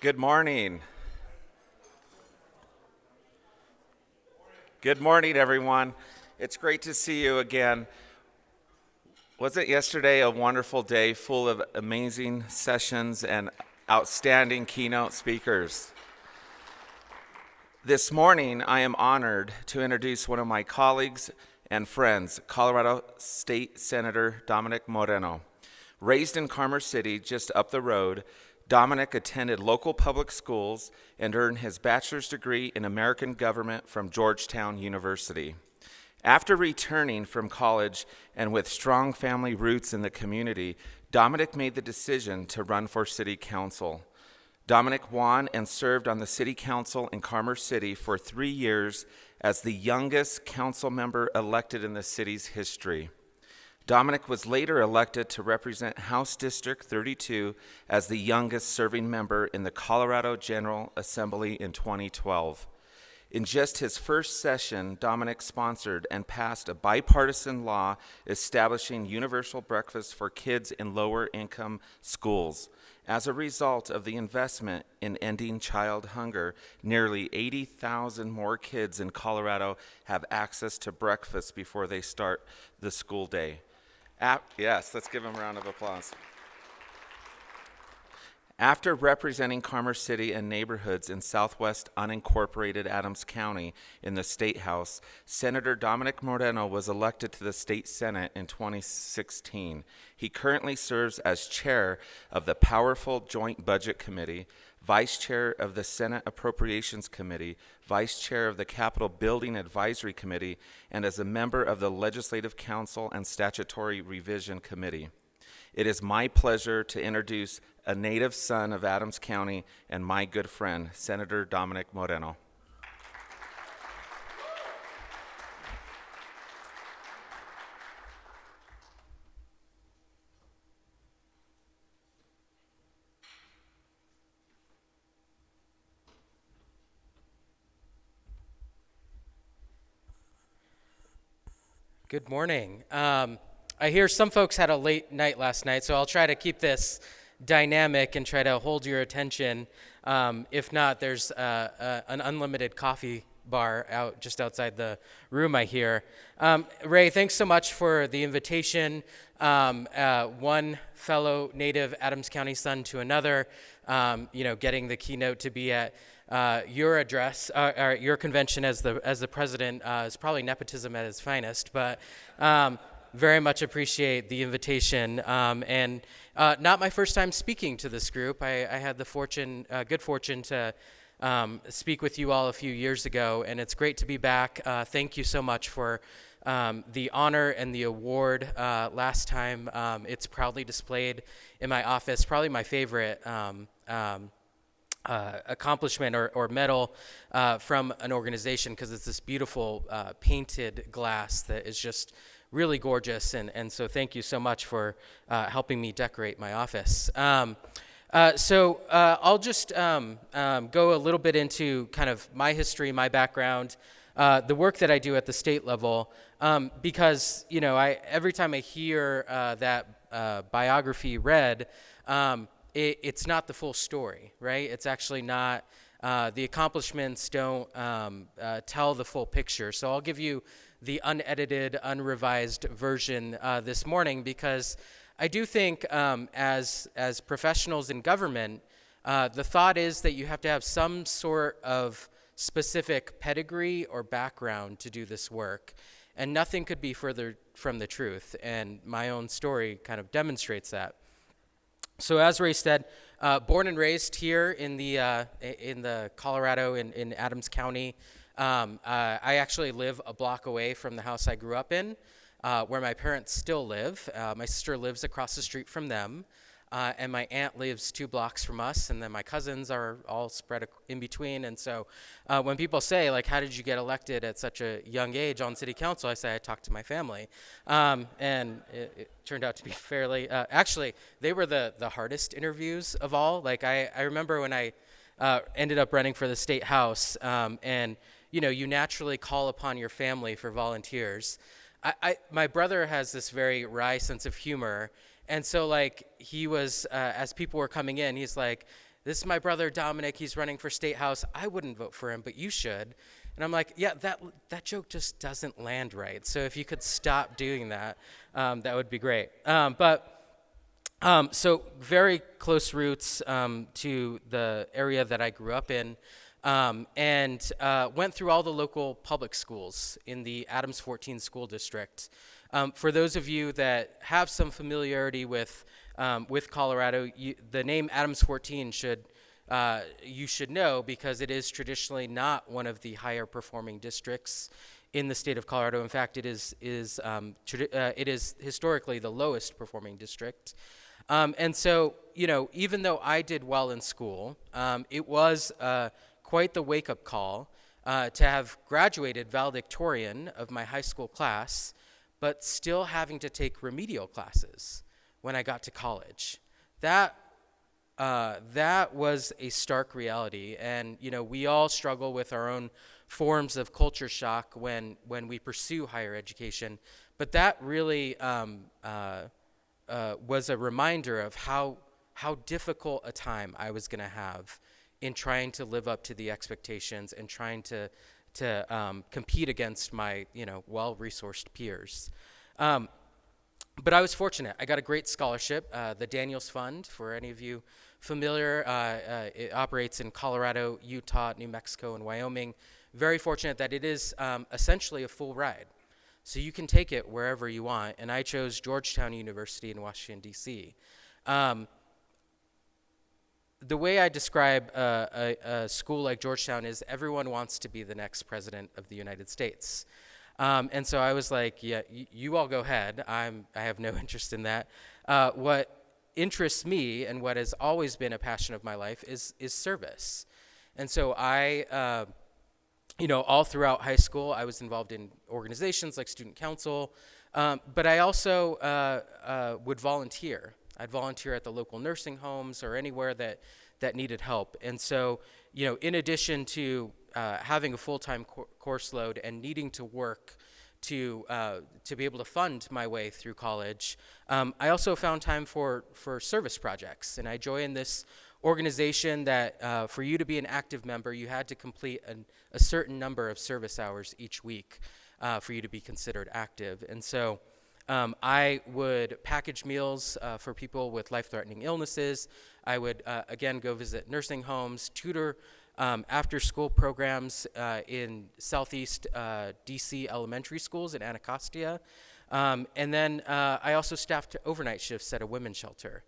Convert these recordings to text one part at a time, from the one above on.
Good morning. Good morning, everyone. It's great to see you again. Wasn't yesterday a wonderful day full of amazing sessions and outstanding keynote speakers? This morning, I am honored to introduce one of my colleagues and friends, Colorado State Senator Dominick Moreno. Raised in Commerce City, just up the road, Dominick attended local public schools and earned his bachelor's degree in American government from Georgetown University. After returning from college and with strong family roots in the community, Dominick made the decision to run for city council. Dominick won and served on the city council in Commerce City for 3 years as the youngest council member elected in the city's history. Dominick was later elected to represent House District 32 as the youngest serving member in the Colorado General Assembly in 2012. In just his first session, Dominick sponsored and passed a bipartisan law establishing universal breakfast for kids in lower-income schools. As a result of the investment in ending child hunger, nearly 80,000 more kids in Colorado have access to breakfast before they start the school day. Yes, let's give him a round of applause. After representing Commerce City and neighborhoods in southwest unincorporated Adams County in the State House, Senator Dominick Moreno was elected to the State Senate in 2016. He currently serves as chair of the powerful Joint Budget Committee, vice chair of the Senate Appropriations Committee, vice chair of the Capitol Building Advisory Committee, and as a member of the Legislative Council and Statutory Revision Committee. It is my pleasure to introduce a native son of Adams County and my good friend, Senator Dominick Moreno. Good morning. I hear some folks had a late night last night, so I'll try to keep this dynamic and try to hold your attention. If not, there's an unlimited coffee bar just outside the room, I hear. Ray, thanks so much for the invitation. One fellow native Adams County son to another, getting the keynote to be at your address, or your convention as the president is probably nepotism at its finest, but very much appreciate the invitation, and not my first time speaking to this group. I had the good fortune to speak with you all a few years ago, and it's great to be back. Thank you so much for the honor and the award last time. It's proudly displayed in my office, probably my favorite accomplishment or medal from an organization, because it's this beautiful painted glass that is just really gorgeous, and so thank you so much for helping me decorate my office. So I'll just go a little bit into kind of my history, my background, the work that I do at the state level, because every time I hear that biography read, it's not the full story, right? It's actually not, the accomplishments don't tell the full picture. So I'll give you the unedited, unrevised version this morning, because I do think as professionals in government, the thought is that you have to have some sort of specific pedigree or background to do this work, and nothing could be further from the truth, and my own story kind of demonstrates that. So as Ray said, born and raised here in the Colorado in Adams County. I actually live a block away from the house I grew up in, where my parents still live. My sister lives across the street from them, and my aunt lives 2 blocks from us, and then my cousins are all spread in between. And so when people say, like, how did you get elected at such a young age on city council, I say I talked to my family. And it turned out to be fairly, actually, they were the hardest interviews of all. Like, I remember when I ended up running for the state house, and you naturally call upon your family for volunteers. My brother has this very wry sense of humor, and so like he was, as people were coming in, he's like, this is my brother Dominick, he's running for state house. I wouldn't vote for him, but you should. And I'm like, yeah, that joke just doesn't land right. So if you could stop doing that, that would be great. So very close roots to the area that I grew up in, and went through all the local public schools in the Adams 14 school district. For those of you that have some familiarity with Colorado, the name Adams 14 you should know, because it is traditionally not one of the higher performing districts in the state of Colorado. In fact, it is historically the lowest performing district. And so, even though I did well in school, it was quite the wake-up call to have graduated valedictorian of my high school class, but still having to take remedial classes when I got to college. That was a stark reality, and we all struggle with our own forms of culture shock when we pursue higher education. But that really was a reminder of how difficult a time I was going to have in trying to live up to the expectations and trying to compete against my well-resourced peers. But I was fortunate. I got a great scholarship, the Daniels Fund. For any of you familiar, it operates in Colorado, Utah, New Mexico, and Wyoming. Very fortunate that it is essentially a full ride. So you can take it wherever you want, and I chose Georgetown University in Washington, D.C. The way I describe a school like Georgetown is everyone wants to be the next president of the United States. And so I was like, yeah, you all go ahead. I have no interest in that. What interests me and what has always been a passion of my life is service. And so I, all throughout high school, I was involved in organizations like student council, but I also would volunteer. I'd volunteer at the local nursing homes or anywhere that needed help. And so, in addition to having a full-time course load and needing to work to be able to fund my way through college, I also found time for service projects. And I joined this organization that for you to be an active member, you had to complete a certain number of service hours each week for you to be considered active. And so I would package meals for people with life-threatening illnesses. I would, again, go visit nursing homes, tutor after-school programs in Southeast DC elementary schools in Anacostia. And then I also staffed overnight shifts at a women's shelter.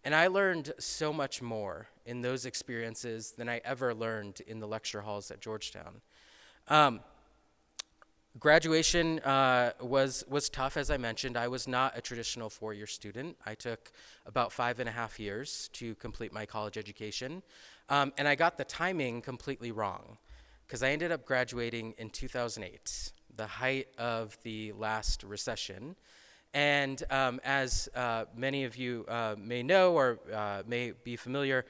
And I learned so much more in those experiences than I ever learned in the lecture halls at Georgetown. Graduation was tough, as I mentioned. I was not a traditional four-year student. I took about 5.5 years to complete my college education. And I got the timing completely wrong, because I ended up graduating in 2008, the height of the last recession. And as many of you may know or may be familiar,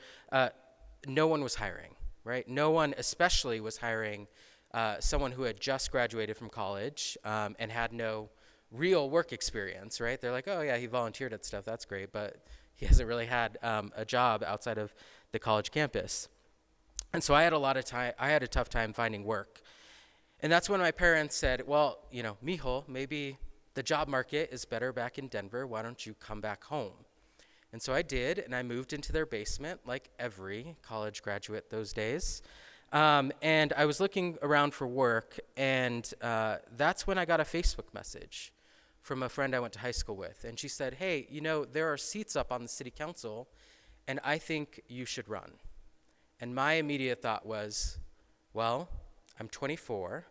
no one was hiring, right? No one especially was hiring someone who had just graduated from college and had no real work experience, right? They're like, oh yeah, he volunteered at stuff, that's great, but he hasn't really had a job outside of the college campus. And so I had a tough time finding work. And that's when my parents said, well, mijo, maybe the job market is better back in Denver, why don't you come back home? And so I did, and I moved into their basement like every college graduate those days. And I was looking around for work, and that's when I got a Facebook message from a friend I went to high school with. And she said, hey, there are seats up on the city council, and I think you should run. And my immediate thought was, well, I'm 24,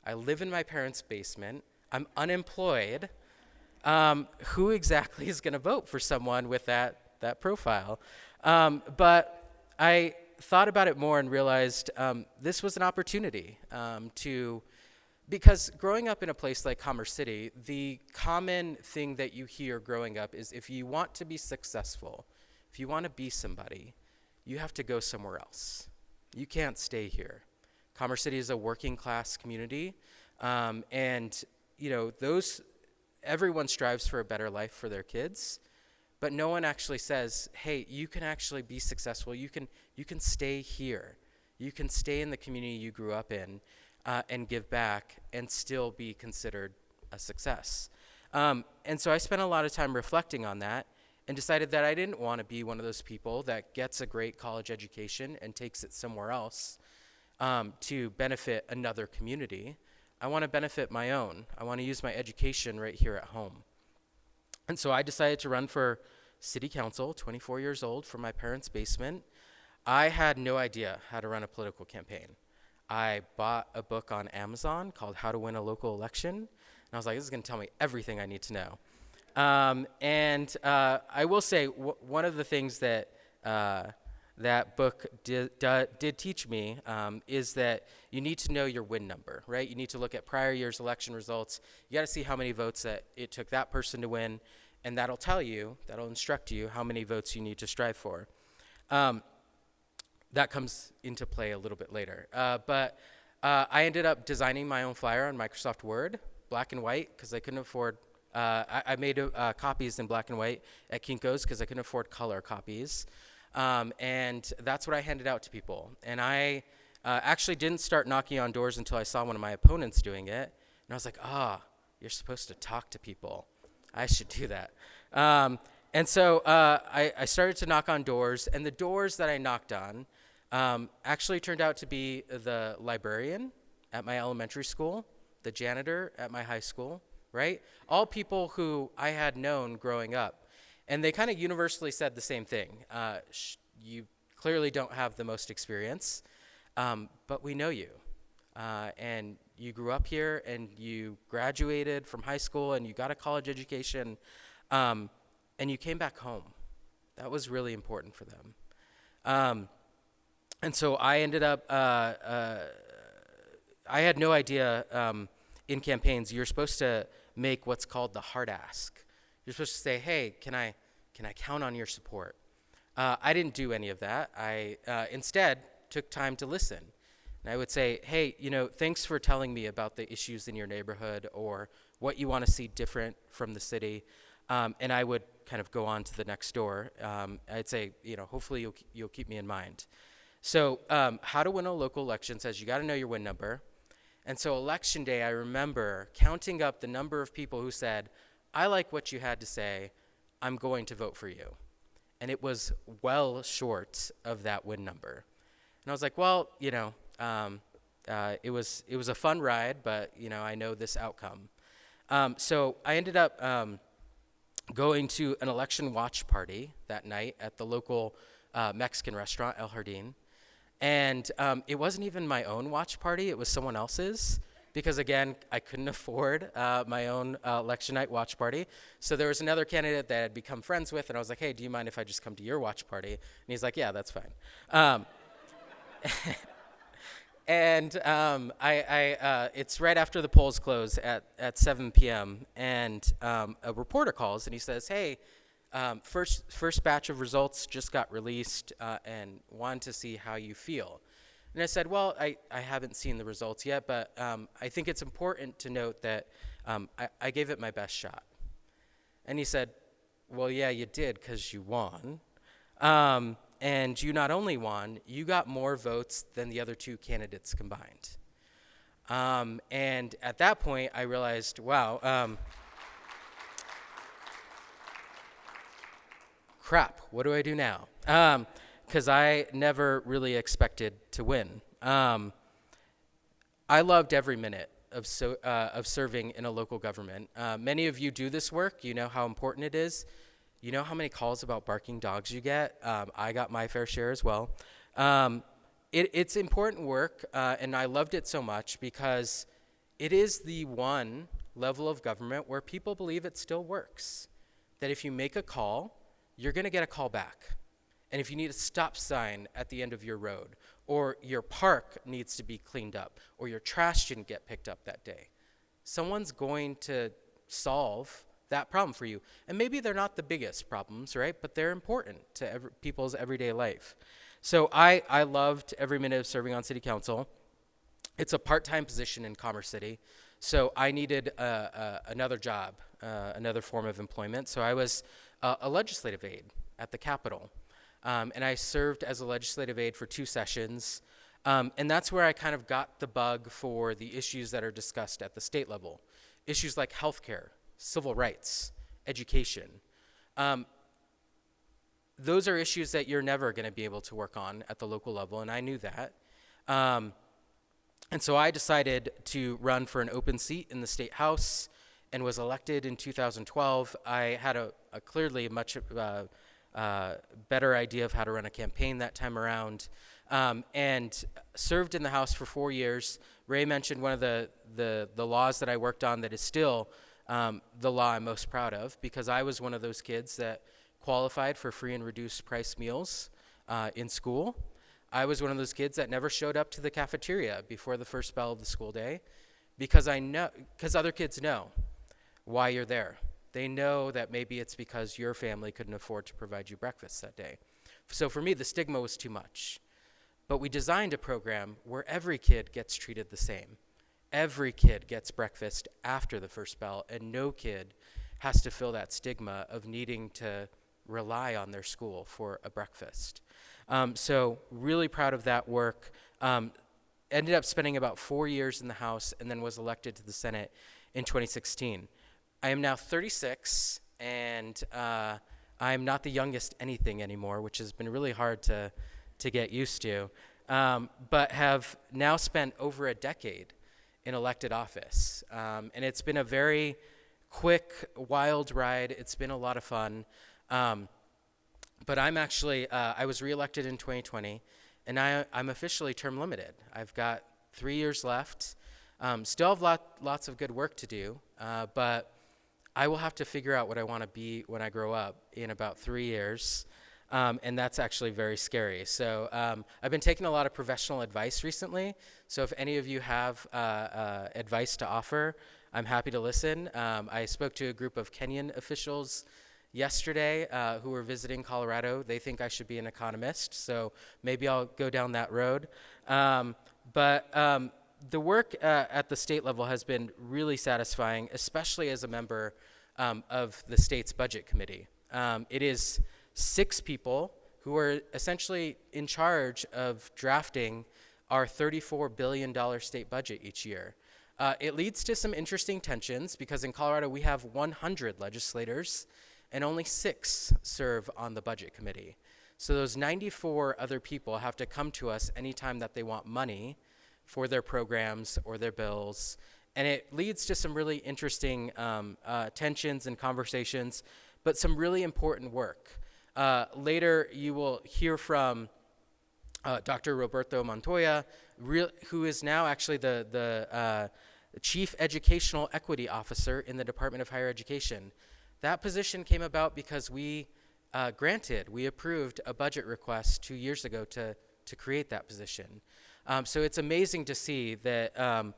I live in my parents' basement, I'm unemployed. Who exactly is going to vote for someone with that profile? But I thought about it more and realized this was an opportunity because growing up in a place like Commerce City, the common thing that you hear growing up is if you want to be successful, if you want to be somebody, you have to go somewhere else. You can't stay here. Commerce City is a working class community, and everyone strives for a better life for their kids, but no one actually says, hey, you can actually be successful. You can stay here. You can stay in the community you grew up in and give back and still be considered a success. And so I spent a lot of time reflecting on that and decided that I didn't want to be one of those people that gets a great college education and takes it somewhere else to benefit another community. I want to benefit my own. I want to use my education right here at home. And so I decided to run for city council, 24 years old, from my parents' basement. I had no idea how to run a political campaign. I bought a book on Amazon called How to Win a Local Election, and I was like, this is going to tell me everything I need to know. I will say, one of the things that that book did teach me is that you need to know your win number, right? You need to look at prior year's election results. You got to see how many votes that it took that person to win, and that'll instruct you how many votes you need to strive for. That comes into play a little bit later. But I ended up designing my own flyer on Microsoft Word, black and white, because I couldn't afford, I made copies in black and white at Kinko's because I couldn't afford color copies. And that's what I handed out to people. And I actually didn't start knocking on doors until I saw one of my opponents doing it. And I was like, you're supposed to talk to people. I should do that. And so I started to knock on doors, and the doors that I knocked on actually turned out to be the librarian at my elementary school, the janitor at my high school, right? All people who I had known growing up. And they kind of universally said the same thing. You clearly don't have the most experience, but we know you. And you grew up here, and you graduated from high school, and you got a college education, and you came back home. That was really important for them. And so I ended up, I had no idea in campaigns, you're supposed to make what's called the hard ask. You're supposed to say, hey, can I count on your support? I didn't do any of that. I instead took time to listen. And I would say, hey, thanks for telling me about the issues in your neighborhood or what you want to see different from the city. And I would kind of go on to the next door. I'd say, hopefully you'll keep me in mind. So How to Win a Local Election says you got to know your win number. And so election day, I remember counting up the number of people who said, I like what you had to say, I'm going to vote for you. And it was well short of that win number. And I was like, well, it was a fun ride, but, I know this outcome. So I ended up going to an election watch party that night at the local Mexican restaurant, El Jardín. And it wasn't even my own watch party, it was someone else's. Because again, I couldn't afford my own election night watch party. So there was another candidate that I'd become friends with, and I was like, hey, do you mind if I just come to your watch party? And he's like, yeah, that's fine. And it's right after the polls close at 7 p.m., and a reporter calls, and he says, hey, first batch of results just got released, and wanted to see how you feel. And I said, well, I haven't seen the results yet, but I think it's important to note that I gave it my best shot. And he said, well, yeah, you did because you won. And you not only won, you got more votes than the other two candidates combined. And at that point, I realized, wow, crap, what do I do now? Because I never really expected to win. I loved every minute of serving in a local government. Many of you do this work. You know how important it is. You know how many calls about barking dogs you get. I got my fair share as well. It's important work, and I loved it so much because it is the one level of government where people believe it still works. That if you make a call, you're going to get a call back. And if you need a stop sign at the end of your road, or your park needs to be cleaned up, or your trash didn't get picked up that day, someone's going to solve that problem for you. And maybe they're not the biggest problems, right? But they're important to people's everyday life. So I loved every minute of serving on city council. It's a part-time position in Commerce City. So I needed another job, another form of employment. So I was a legislative aide at the Capitol. And I served as a legislative aide for 2 sessions. And that's where I kind of got the bug for the issues that are discussed at the state level. Issues like healthcare, civil rights, education. Those are issues that you're never going to be able to work on at the local level, and I knew that. And so I decided to run for an open seat in the state house and was elected in 2012. I had a clearly much better idea of how to run a campaign that time around, and served in the House for 4 years. Ray mentioned one of the laws that I worked on that is still the law I'm most proud of, because I was one of those kids that qualified for free and reduced price meals in school. I was one of those kids that never showed up to the cafeteria before the first bell of the school day, because other kids know why you're there. They know that maybe it's because your family couldn't afford to provide you breakfast that day. So for me, the stigma was too much. But we designed a program where every kid gets treated the same. Every kid gets breakfast after the first bell, and no kid has to feel that stigma of needing to rely on their school for a breakfast. So really proud of that work. Ended up spending about 4 years in the House and then was elected to the Senate in 2016. I am now 36, and I am not the youngest anything anymore, which has been really hard to get used to, but have now spent over a decade in elected office. And it's been a very quick, wild ride. It's been a lot of fun. But I'm actually, I was reelected in 2020, and I'm officially term limited. I've got 3 years left. Still have lots of good work to do, but I will have to figure out what I want to be when I grow up in about 3 years, and that's actually very scary. So I've been taking a lot of professional advice recently, so if any of you have advice to offer, I'm happy to listen. I spoke to a group of Kenyan officials yesterday who were visiting Colorado. They think I should be an economist, so maybe I'll go down that road. But the work at the state level has been really satisfying, especially as a member of the state's budget committee. It is 6 people who are essentially in charge of drafting our $34 billion state budget each year. It leads to some interesting tensions because in Colorado we have 100 legislators and only 6 serve on the budget committee. So those 94 other people have to come to us anytime that they want money for their programs or their bills. And it leads to some really interesting tensions and conversations, but some really important work. Later, you will hear from Dr. Roberto Montoya, who is now actually the Chief Educational Equity Officer in the Department of Higher Education. That position came about because we approved a budget request 2 years ago to create that position. So it's amazing to see that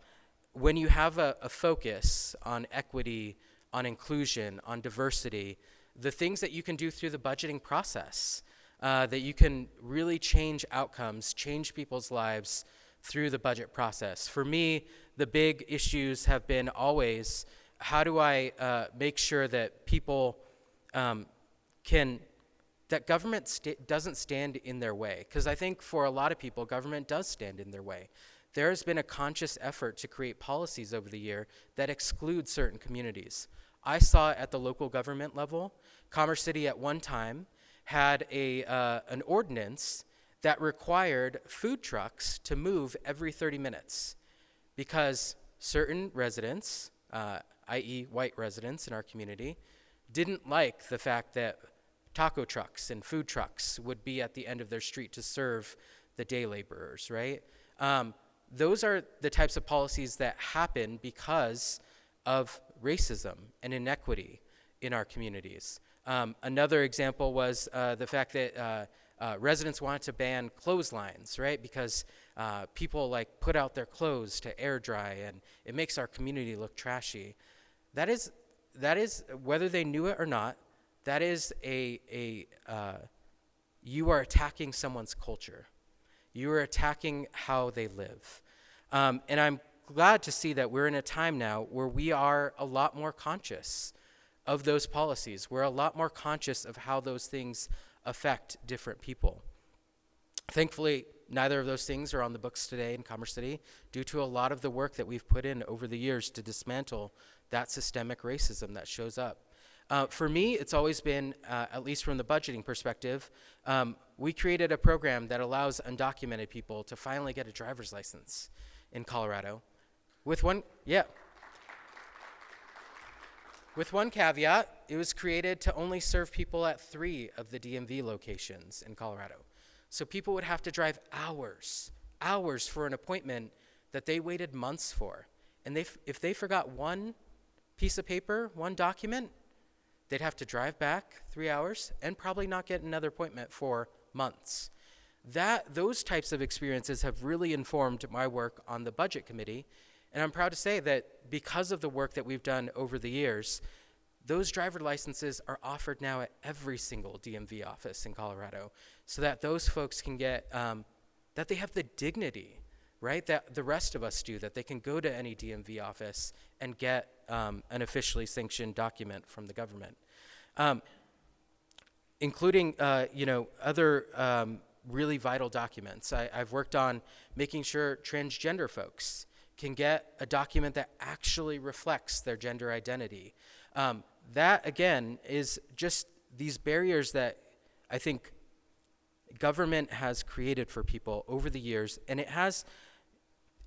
when you have a focus on equity, on inclusion, on diversity, the things that you can do through the budgeting process, that you can really change outcomes, change people's lives through the budget process. For me, the big issues have been always, how do I make sure that people that government doesn't stand in their way? Because I think for a lot of people, government does stand in their way. There has been a conscious effort to create policies over the year that exclude certain communities. I saw at the local government level, Commerce City at one time had an ordinance that required food trucks to move every 30 minutes because certain residents, i.e. white residents in our community, didn't like the fact that taco trucks and food trucks would be at the end of their street to serve the day laborers, right? Those are the types of policies that happen because of racism and inequity in our communities. Another example was the fact that residents wanted to ban clotheslines, right? Because people like put out their clothes to air dry, and it makes our community look trashy. That is, whether they knew it or not, that is you are attacking someone's culture. You are attacking how they live. And I'm glad to see that we're in a time now where we are a lot more conscious of those policies. We're a lot more conscious of how those things affect different people. Thankfully, neither of those things are on the books today in Commerce City due to a lot of the work that we've put in over the years to dismantle that systemic racism that shows up. For me, it's always been, at least from the budgeting perspective, we created a program that allows undocumented people to finally get a driver's license in Colorado. With one caveat, it was created to only serve people at 3 of the DMV locations in Colorado. So people would have to drive hours for an appointment that they waited months for. And if they forgot one piece of paper, one document, they'd have to drive back 3 hours and probably not get another appointment for months. Those types of experiences have really informed my work on the budget committee. And I'm proud to say that because of the work that we've done over the years, those driver licenses are offered now at every single DMV office in Colorado, so that those folks can get, that they have the dignity, right, that the rest of us do, that they can go to any DMV office and get an officially sanctioned document from the government, including, other really vital documents. I've worked on making sure transgender folks can get a document that actually reflects their gender identity. That, again, is just these barriers that I think government has created for people over the years, and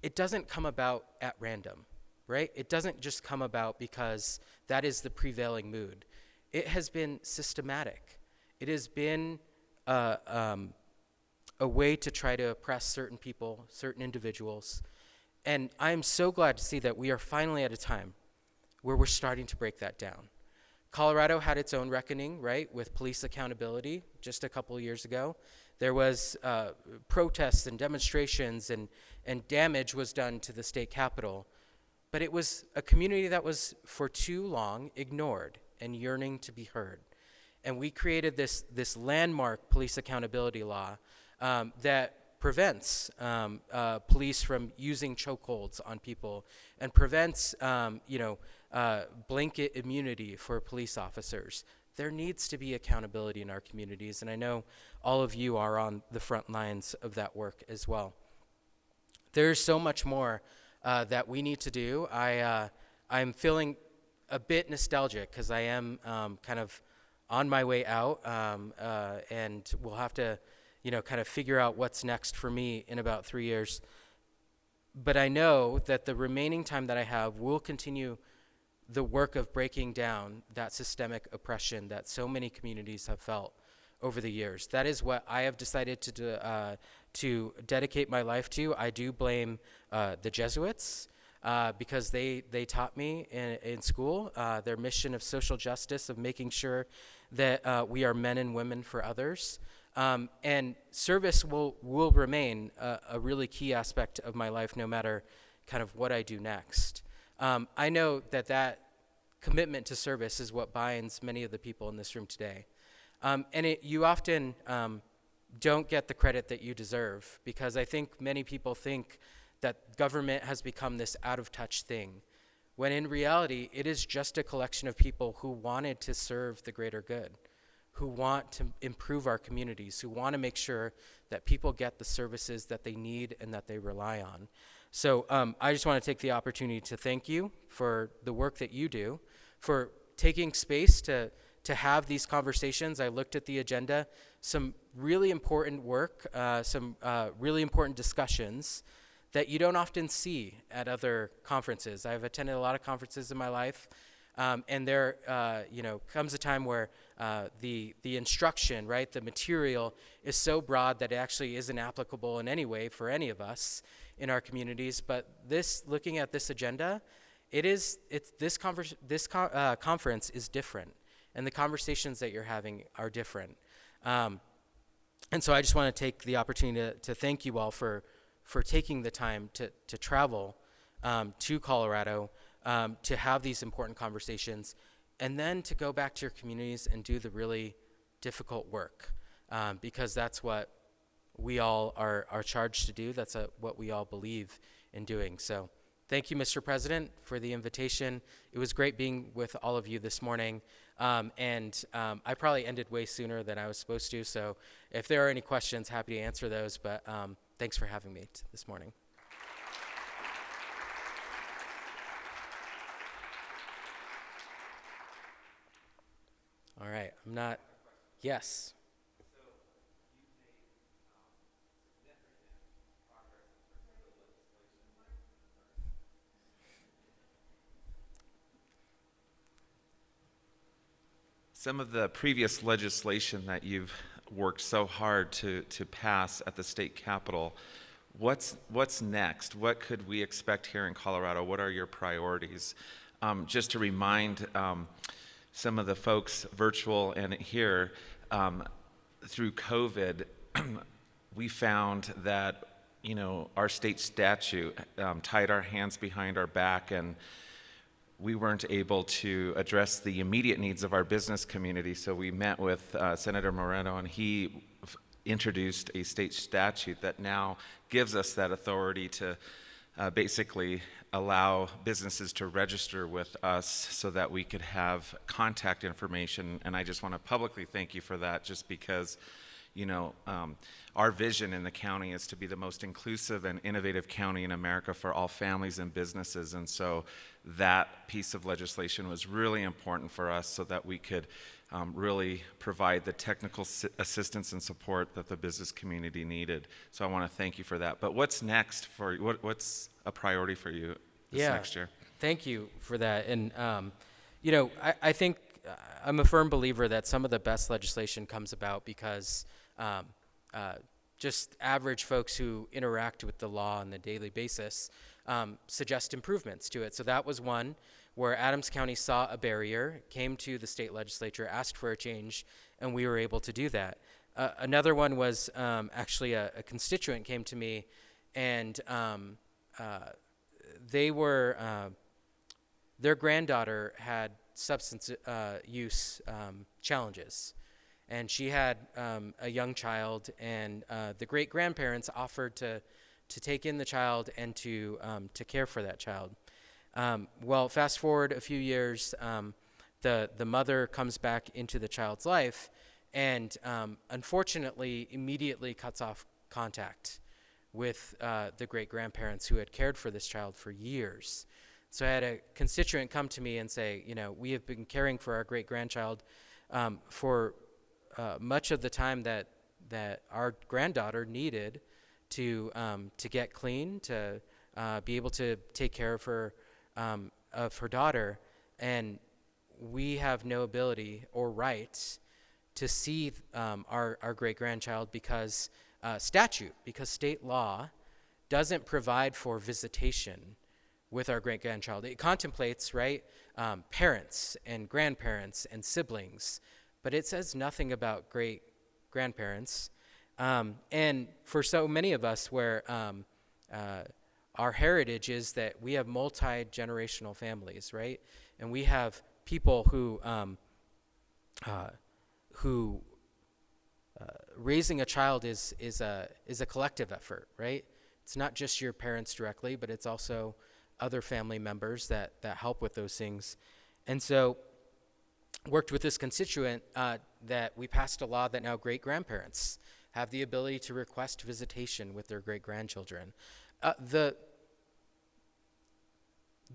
it doesn't come about at random, right? It doesn't just come about because that is the prevailing mood. It has been systematic. It has been a way to try to oppress certain people, certain individuals, and I'm so glad to see that we are finally at a time where we're starting to break that down. Colorado had its own reckoning, right, with police accountability just a couple of years ago. There was protests and demonstrations, and damage was done to the state capitol. But it was a community that was for too long ignored and yearning to be heard. And we created this landmark police accountability law that prevents police from using chokeholds on people and prevents, blanket immunity for police officers. There needs to be accountability in our communities, and I know all of you are on the front lines of that work as well. There's so much more that we need to do. I'm feeling a bit nostalgic because I am kind of on my way out, and we'll have to kind of figure out what's next for me in about 3 years. But I know that the remaining time that I have will continue the work of breaking down that systemic oppression that so many communities have felt over the years. That is what I have decided to dedicate my life to. I do blame the Jesuits because they taught me in school their mission of social justice, of making sure that we are men and women for others. And service will remain a really key aspect of my life, no matter kind of what I do next. I know that commitment to service is what binds many of the people in this room today. And you often don't get the credit that you deserve, because I think many people think that government has become this out-of-touch thing, when in reality, it is just a collection of people who wanted to serve the greater good, who want to improve our communities, who want to make sure that people get the services that they need and that they rely on. So I just want to take the opportunity to thank you for the work that you do, for taking space to have these conversations. I looked at the agenda, some really important work, some really important discussions that you don't often see at other conferences. I've attended a lot of conferences in my life, and there comes a time where the instruction, right, the material is so broad that it actually isn't applicable in any way for any of us in our communities. But looking at this agenda, this conference is different, and the conversations that you're having are different. And so I just want to take the opportunity to thank you all for taking the time to travel to Colorado, to have these important conversations, and then to go back to your communities and do the really difficult work, because that's what we all are charged to do. That's what we all believe in doing. So Thank you, Mr. President, for the invitation. It was great being with all of you this morning. I probably ended way sooner than I was supposed to, so if there are any questions, happy to answer those, but thanks for having me this morning. All right, I'm not, yes. Some of the previous legislation that you've worked so hard to pass at the state capitol, what's next? What could we expect here in Colorado? What are your priorities? Just to remind some of the folks virtual and here, through COVID, we found that our state statute tied our hands behind our back, and we weren't able to address the immediate needs of our business community. So we met with Senator Moreno, and he introduced a state statute that now gives us that authority to basically allow businesses to register with us so that we could have contact information. And I just want to publicly thank you for that, just because our vision in the county is to be the most inclusive and innovative county in America for all families and businesses. And so that piece of legislation was really important for us so that we could really provide the technical assistance and support that the business community needed. So I want to thank you for that. But what's next for you? What's a priority for you this next year? Thank you for that. And, I think I'm a firm believer that some of the best legislation comes about because just average folks who interact with the law on a daily basis suggest improvements to it. So that was one where Adams County saw a barrier, came to the state legislature, asked for a change, and we were able to do that. Another one was actually a constituent came to me, and their granddaughter had substance use challenges. And she had a young child, and the great-grandparents offered to take in the child and to care for that child. Well, fast forward a few years, the mother comes back into the child's life, and unfortunately immediately cuts off contact with the great-grandparents who had cared for this child for years. So I had a constituent come to me and say, we have been caring for our great-grandchild for much of the time that our granddaughter needed to get clean, to be able to take care of her daughter, and we have no ability or right to see our great-grandchild because state law doesn't provide for visitation with our great-grandchild. It contemplates, right, parents and grandparents and siblings, but it says nothing about great-grandparents. And for so many of us where our heritage is that we have multi-generational families, right? And we have people who raising a child is a collective effort, right? It's not just your parents directly, but it's also other family members that help with those things. And so worked with this constituent that we passed a law that now great-grandparents have the ability to request visitation with their great-grandchildren. The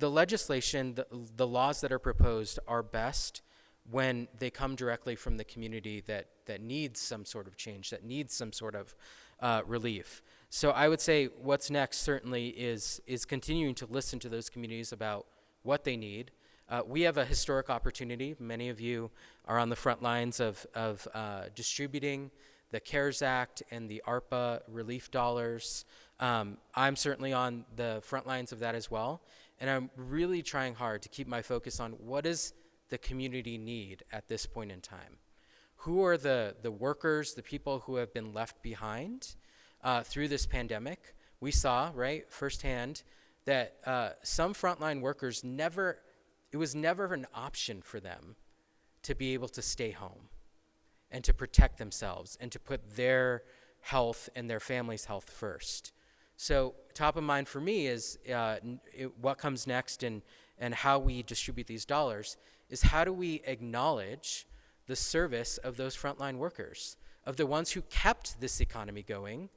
legislation, the laws that are proposed are best when they come directly from the community that needs some sort of change, that needs some sort of relief. So I would say what's next certainly is continuing to listen to those communities about what they need. We have a historic opportunity. Many of you are on the front lines of distributing the CARES Act and the ARPA relief dollars. I'm certainly on the front lines of that as well. And I'm really trying hard to keep my focus on what does the community need at this point in time. Who are the workers, the people who have been left behind through this pandemic? We saw, right, firsthand that some frontline workers it was never an option for them to be able to stay home and to protect themselves and to put their health and their family's health first. So top of mind for me is what comes next, and how we distribute these dollars is how do we acknowledge the service of those frontline workers, of the ones who kept this economy going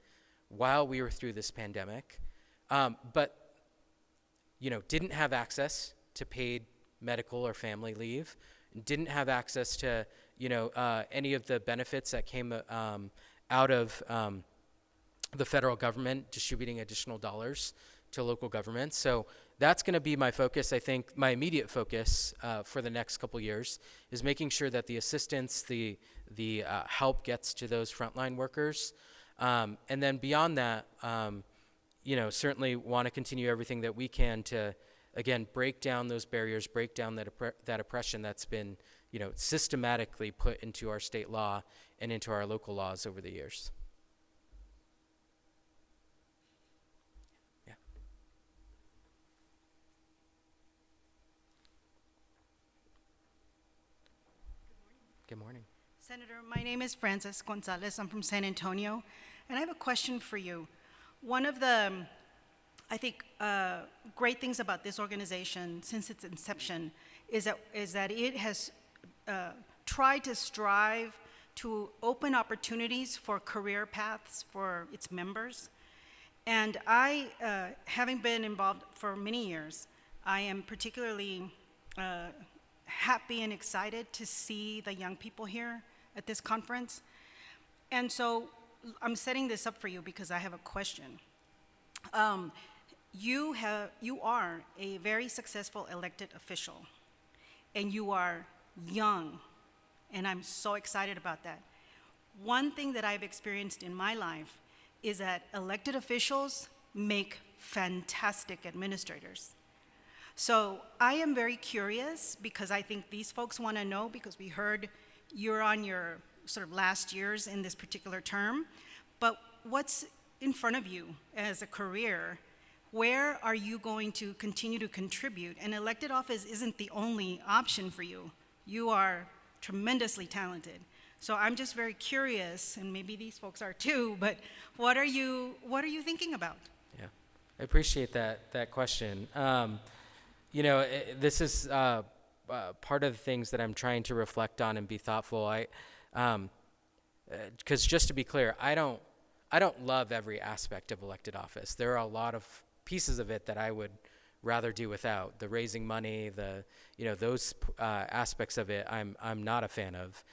while we were through this pandemic, but didn't have access to paid medical or family leave, didn't have access to any of the benefits that came out of the federal government distributing additional dollars to local governments. So that's going to be my focus. I think my immediate focus for the next couple years is making sure that the assistance, the help gets to those frontline workers. And then beyond that, certainly want to continue everything that we can to, again, break down those barriers, break down that oppression that's been, systematically put into our state law and into our local laws over the years. Good morning. Senator, my name is Frances Gonzalez. I'm from San Antonio, and I have a question for you. One of the, I think, great things about this organization since its inception is that it has tried to strive to open opportunities for career paths for its members. And I, having been involved for many years, I am particularly happy and excited to see the young people here at this conference. And so I'm setting this up for you because I have a question. You are a very successful elected official, and you are young, and I'm so excited about that. One thing that I've experienced in my life is that elected officials make fantastic administrators. So I am very curious because I think these folks want to know, because we heard you're on your sort of last years in this particular term, but what's in front of you as a career? Where are you going to continue to contribute? And elected office isn't the only option for you. You are tremendously talented. So I'm just very curious, and maybe these folks are too, but what are you thinking about? Yeah, I appreciate that question. This is part of the things that I'm trying to reflect on and be thoughtful. Because just to be clear, I don't love every aspect of elected office. There are a lot of pieces of it that I would rather do without. The raising money, those aspects of it, I'm not a fan of.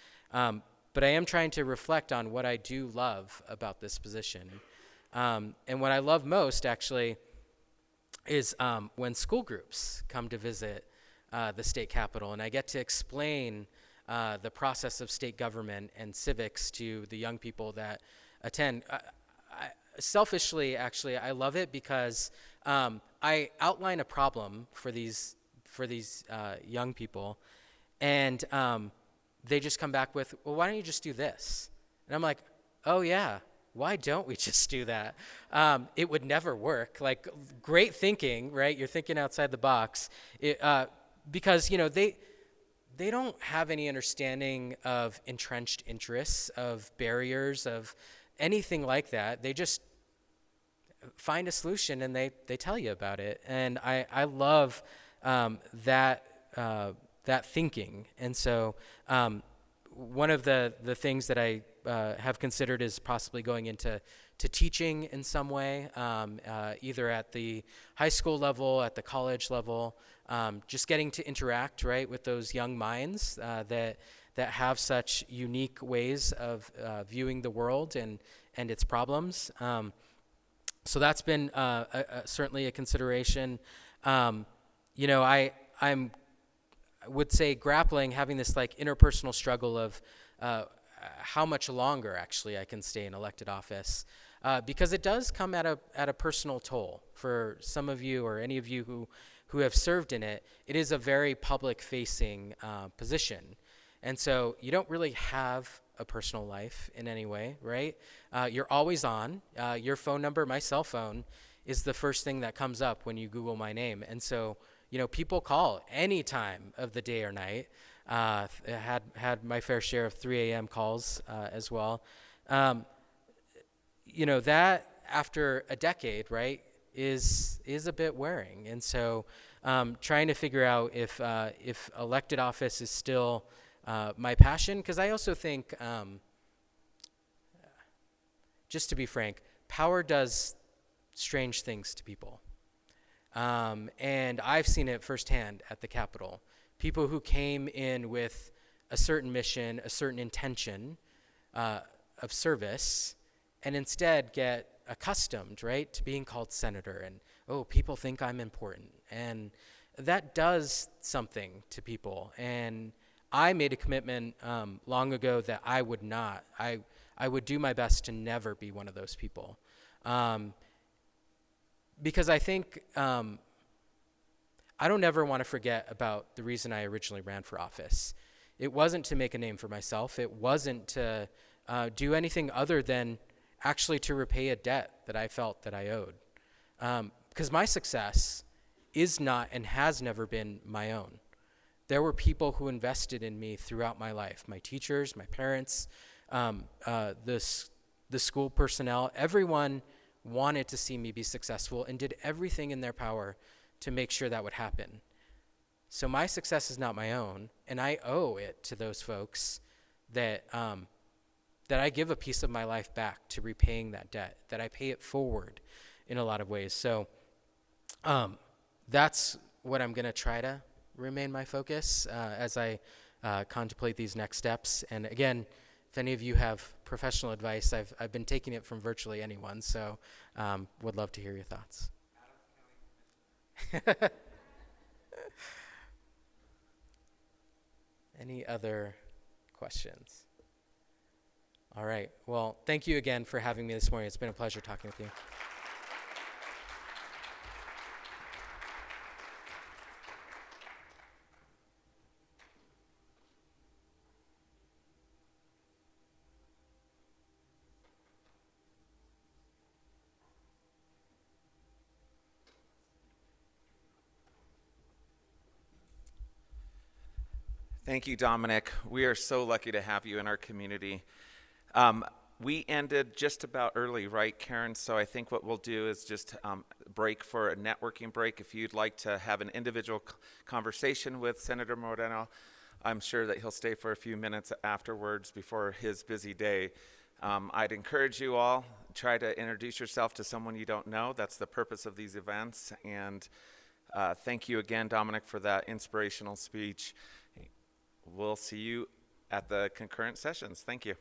But I am trying to reflect on what I do love about this position. And what I love most, actually, is when school groups come to visit the state capitol, and I get to explain the process of state government and civics to the young people that attend. Selfishly, actually, I love it because I outline a problem for these young people, and they just come back with, well, why don't you just do this? And I'm like, oh yeah, why don't we just do that? It would never work. Like, great thinking, right? You're thinking outside the box. Because, they don't have any understanding of entrenched interests, of barriers, of anything like that. They just find a solution and they tell you about it. And I love that thinking. And so one of the things that I have considered is possibly going into teaching in some way, either at the high school level, at the college level, just getting to interact, right, with those young minds that have such unique ways of viewing the world and its problems. So that's been certainly a consideration. I would say grappling, having this like interpersonal struggle of how much longer actually I can stay in elected office, because it does come at a personal toll for some of you or any of you who have served in it. It is a very public-facing position, and so you don't really have a personal life in any way, right? You're always on. Your phone number, my cell phone, is the first thing that comes up when you Google my name, and so people call any time of the day or night. Had my fair share of 3 a.m. calls as well. That after a decade, right, is a bit wearing. And so trying to figure out if elected office is still my passion, because I also think, just to be frank, power does strange things to people. And I've seen it firsthand at the Capitol. People who came in with a certain mission, a certain intention of service, and instead get accustomed, right, to being called senator. And, oh, people think I'm important. And that does something to people. And I made a commitment long ago that I would not. I would do my best to never be one of those people. Because I think I don't ever want to forget about the reason I originally ran for office. It wasn't to make a name for myself. It wasn't to do anything other than actually to repay a debt that I felt that I owed. Because my success is not and has never been my own. There were people who invested in me throughout my life, my teachers, my parents, the school personnel. Everyone wanted to see me be successful and did everything in their power to make sure that would happen. So my success is not my own, and I owe it to those folks that I give a piece of my life back to repaying that debt, that I pay it forward in a lot of ways. So that's what I'm going to try to remain my focus as I contemplate these next steps. And again, if any of you have professional advice, I've been taking it from virtually anyone, so would love to hear your thoughts. Any other questions? All right. Well, thank you again for having me this morning. It's been a pleasure talking with you. Thank you, Dominick. We are so lucky to have you in our community. We ended just about early, right, Karen? So I think what we'll do is just break for a networking break. If you'd like to have an individual conversation with Senator Moreno, I'm sure that he'll stay for a few minutes afterwards before his busy day. I'd encourage you all, try to introduce yourself to someone you don't know. That's the purpose of these events. And thank you again, Dominick, for that inspirational speech. We'll see you at the concurrent sessions. Thank you.